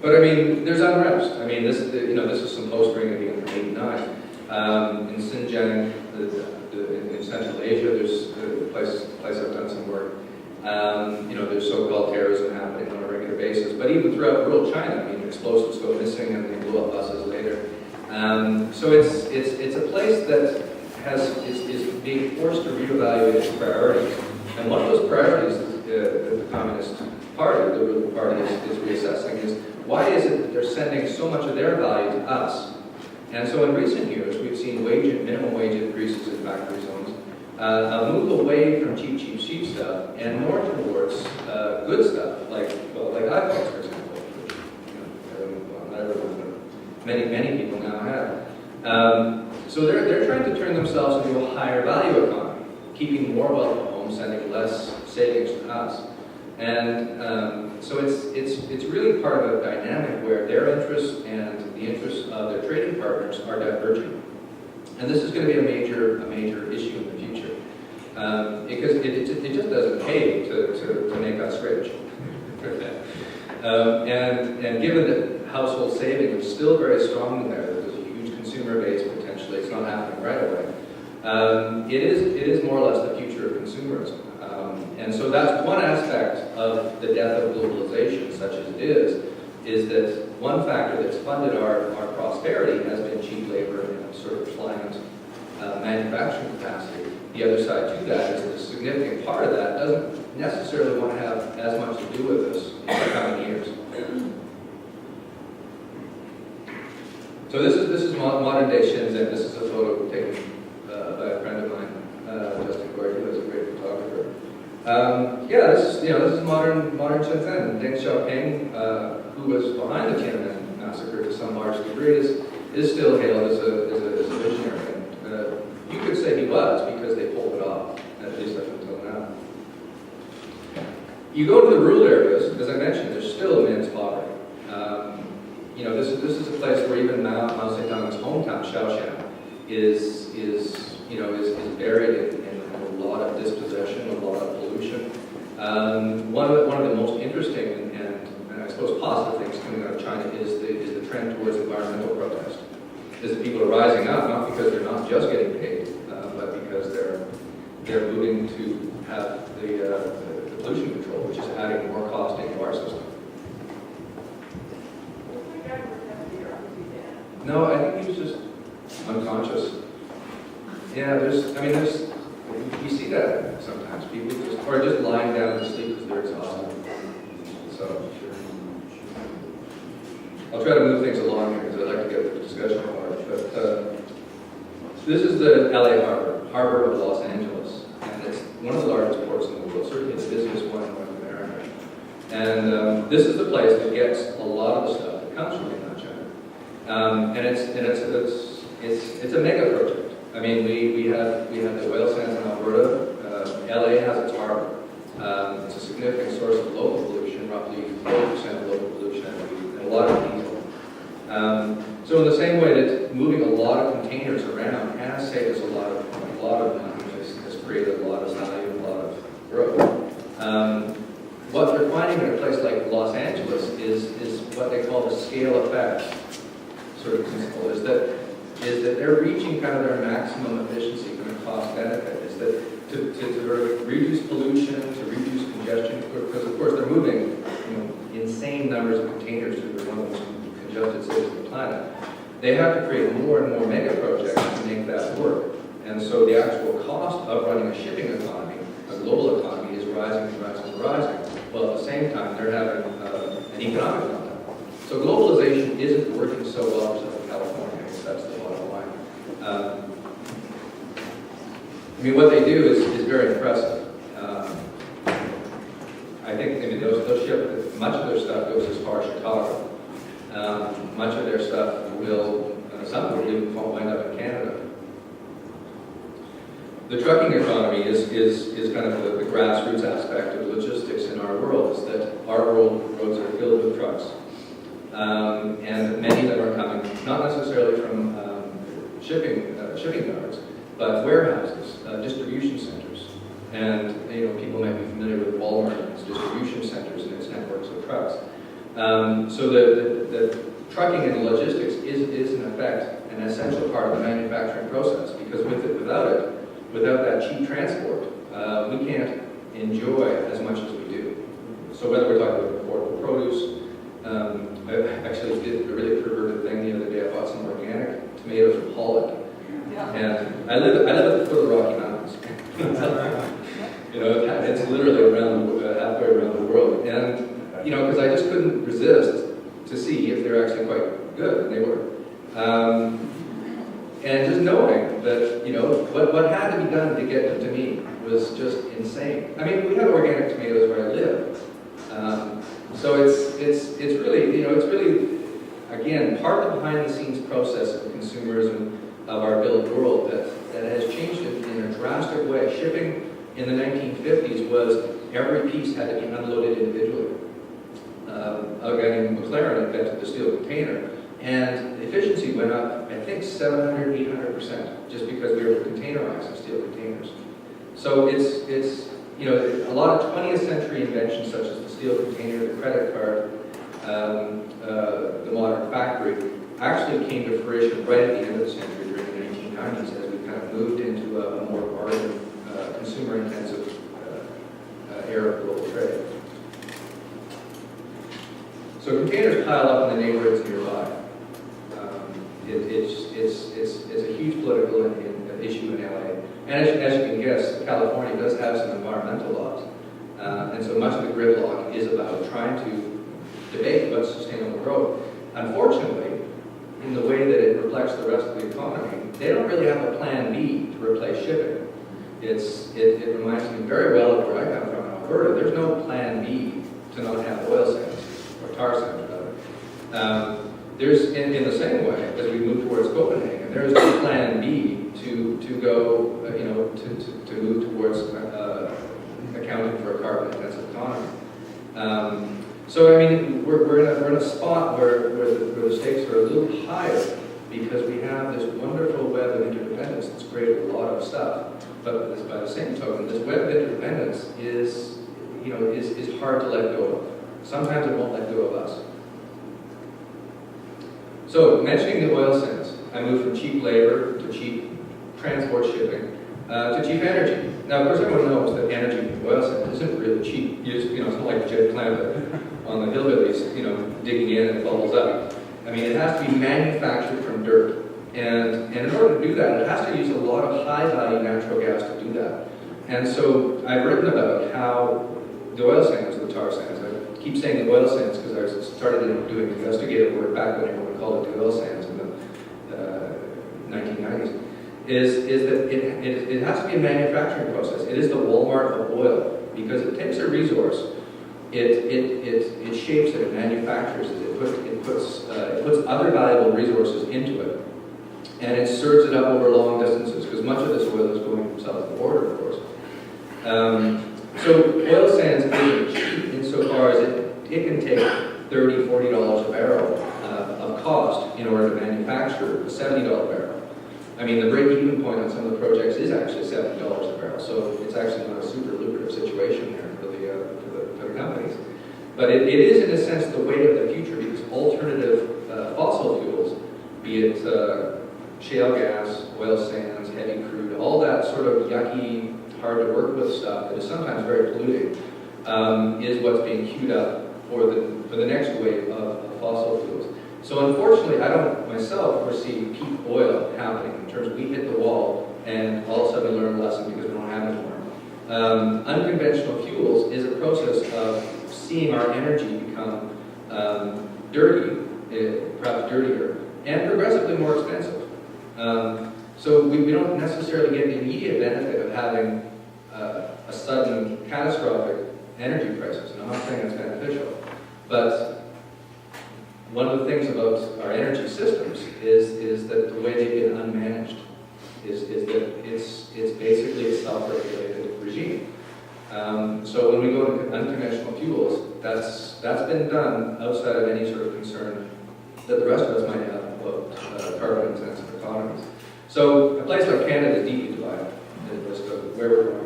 But I mean, there's unrest. I mean, this is some postering again from '89 in Xinjiang, in Central Asia. There's a place I've done some work. There's so-called terrorism happening on a regular basis. But even throughout rural China, I mean, explosives go missing and they blow up buses later. So it's a place that is being forced to reevaluate its priorities. And one of those priorities that the Communist Party, the ruling party, is reassessing is, why is it that they're sending so much of their value to us? And so in recent years, we've seen minimum wage increases in factory zones, a move away from cheap stuff, and more towards good stuff, like iPhones, for example, which not everyone, but many people now have. So they're trying to turn themselves into a higher value economy, keeping more wealth at home, sending less savings to us. And so it's really part of a dynamic where their interests and the interests of their trading partners are diverging. And this is going to be a major issue in the future. Because it just doesn't pay to make us rich. And given that household saving is still very strong there, there's a huge consumer base potentially, it's not happening right away. It is more or less the future of consumerism. And so that's one aspect of the death of globalization, such as it is that one factor that's funded our prosperity has been cheap labor and sort of pliant manufacturing capacity. The other side to that is that a significant part of that doesn't necessarily want to have as much to do with us in the coming years. So this is modern day Shenzhen. This is a photo taken by a friend of mine, Justin Gordon, who is a great photographer. This is modern Shenzhen. Deng Xiaoping, who was behind the Tiananmen massacre to some large degree, is still hailed as a visionary. You could say he was, because they pulled it off, at least up until now. You go to the rural areas, as I mentioned, there's still immense poverty. This is a place where even Mao Zedong's hometown, Shaoxian, is buried in a lot of dispossession, a lot of pollution. One of the most interesting and I suppose positive things coming out of China is the trend towards environmental protest. Is that people are rising up, not because they're not just getting paid, but because they're moving to have the pollution control, which is adding more cost into our system. No, I think he was just unconscious. Yeah, you see that sometimes. People are just lying down to sleep because they're exhausted. So, I'll try to move things along here because I'd like to get the discussion going. But this is the LA harbor of Los Angeles, and it's one of the largest ports in the world, certainly the busiest one in North America. And this is the place that gets a lot of the stuff that comes from mainland China. And it's a mega project. I mean, we have the oil sands in Alberta. LA has its harbor. It's a significant source of local pollution, roughly 40% of local pollution, and a lot of diesel. So in the same way that moving a lot of containers around has saved us a lot of money, has created a lot of value, a lot of growth. What they're finding in a place like Los Angeles is what they call the scale effect sort of principle, is that they're reaching kind of their maximum efficiency from a cost benefit, is that to sort of reduce pollution, to reduce congestion, because of course they're moving insane numbers of containers through one of the most congested cities on the planet. They have to create more and more mega projects to make that work. And so the actual cost of running a shipping economy, a global economy, is rising and rising and rising. Well, at the same time, they're having an economic meltdown. So globalization isn't working so well for Southern California. That's the bottom line. What they do is very impressive. I think they'll ship, much of their stuff goes as far as Chicago. Much of their stuff some will even wind up in Canada. The trucking economy is kind of the grassroots aspect of logistics in our world, is that our roads are filled with trucks. And many of them are coming, not necessarily from shipping yards, but warehouses, distribution centers. And people might be familiar with Walmart and its distribution centers and its networks of trucks. So the trucking and logistics is in effect an essential part of the manufacturing process, because without that cheap transport, we can't enjoy as much as we do. So whether we're talking about affordable produce, I actually did a really perverted thing the other day. I bought some organic tomatoes from Holland, and I live at the foot of the Rocky Mountains. You know, it's literally halfway around the world, and you know, because I just couldn't resist to see if they're actually quite good, and they were. And just knowing that, you know, what had to be done to get them to me was just insane. I mean, we have organic tomatoes where I live, so it's really, you know, it's really, again, part of the behind-the-scenes process of consumers and of our built world that has changed it in a drastic way. Shipping in the 1950s was every piece had to be unloaded individually. Again, McLaren invented the steel container, and efficiency went up, I think, 700, 800%, just because we were able to containerize some steel containers. So it's you know, a lot of 20th century inventions such as the steel container, the credit card, the modern factory, actually came to fruition right at the end of the century during the 1990s as we kind of moved into a more modern, consumer-intensive era of global trade. So containers pile up in the neighborhoods nearby. It's a huge political issue in LA. And as you can guess, California does have some environmental laws. And so much of the gridlock is about trying to debate what's sustainable growth. Unfortunately, in the way that it reflects the rest of the economy, they don't really have a plan B to replace shipping. It reminds me very well of where I come from in Alberta. There's no plan B to not have oil sands, or tar sands rather. There's, in the same way, as we move towards Copenhagen, there is no plan B to go, you know, to move towards accounting for a carbon-intensive economy. So I mean, we're in a spot where the stakes are a little higher because we have this wonderful web of interdependence that's created a lot of stuff. But by the same token, this web of interdependence is hard to let go of. Sometimes it won't let go of us. So, mentioning the oil sands, I moved from cheap labor to cheap transport shipping to cheap energy. Now, of course, everyone knows that energy in oil sands isn't really cheap. You know, it's not like a jet plant on the hillbillies, you know, digging in and it bubbles up. I mean, it has to be manufactured from dirt. And in order to do that, it has to use a lot of high-value natural gas to do that. And so I've written about how the oil sands, the tar sands, I keep saying the oil sands because I started doing investigative work back when everyone called it the oil sands in the 1990s, is that it has to be a manufacturing process. It is the Walmart of oil because it takes a resource, it shapes it, it manufactures it, it puts other valuable resources into it, and it serves it up over long distances because much of this oil is going from south of the border, of course. So oil sands isn't cheap insofar as it can take $30, $40 a barrel of cost in order to manufacture a $70 barrel. I mean, the break-even point on some of the projects is actually $70 a barrel, so it's actually not a super lucrative situation there for the companies. But it is, in a sense, the way of the future because alternative fossil fuels, be it shale gas, oil sands, heavy crude, all that sort of yucky, hard to work with stuff that is sometimes very polluting, is what's being queued up for the next wave of fossil fuels. So unfortunately, I don't myself foresee peak oil happening in terms of we hit the wall and all of a sudden we learn a lesson because we don't have it anymore. Unconventional fuels is a process of seeing our energy become dirty, perhaps dirtier, and progressively more expensive. So we don't necessarily get the immediate benefit of having a sudden catastrophic energy crisis. And I'm not saying it's beneficial, but one of the things about our energy systems is that the way they've been unmanaged is that it's basically a self-regulated regime. So when we go to unconventional fuels, that's been done outside of any sort of concern that the rest of us might have about carbon-intensive economies. So a place like Canada is deeply divided as to where we're going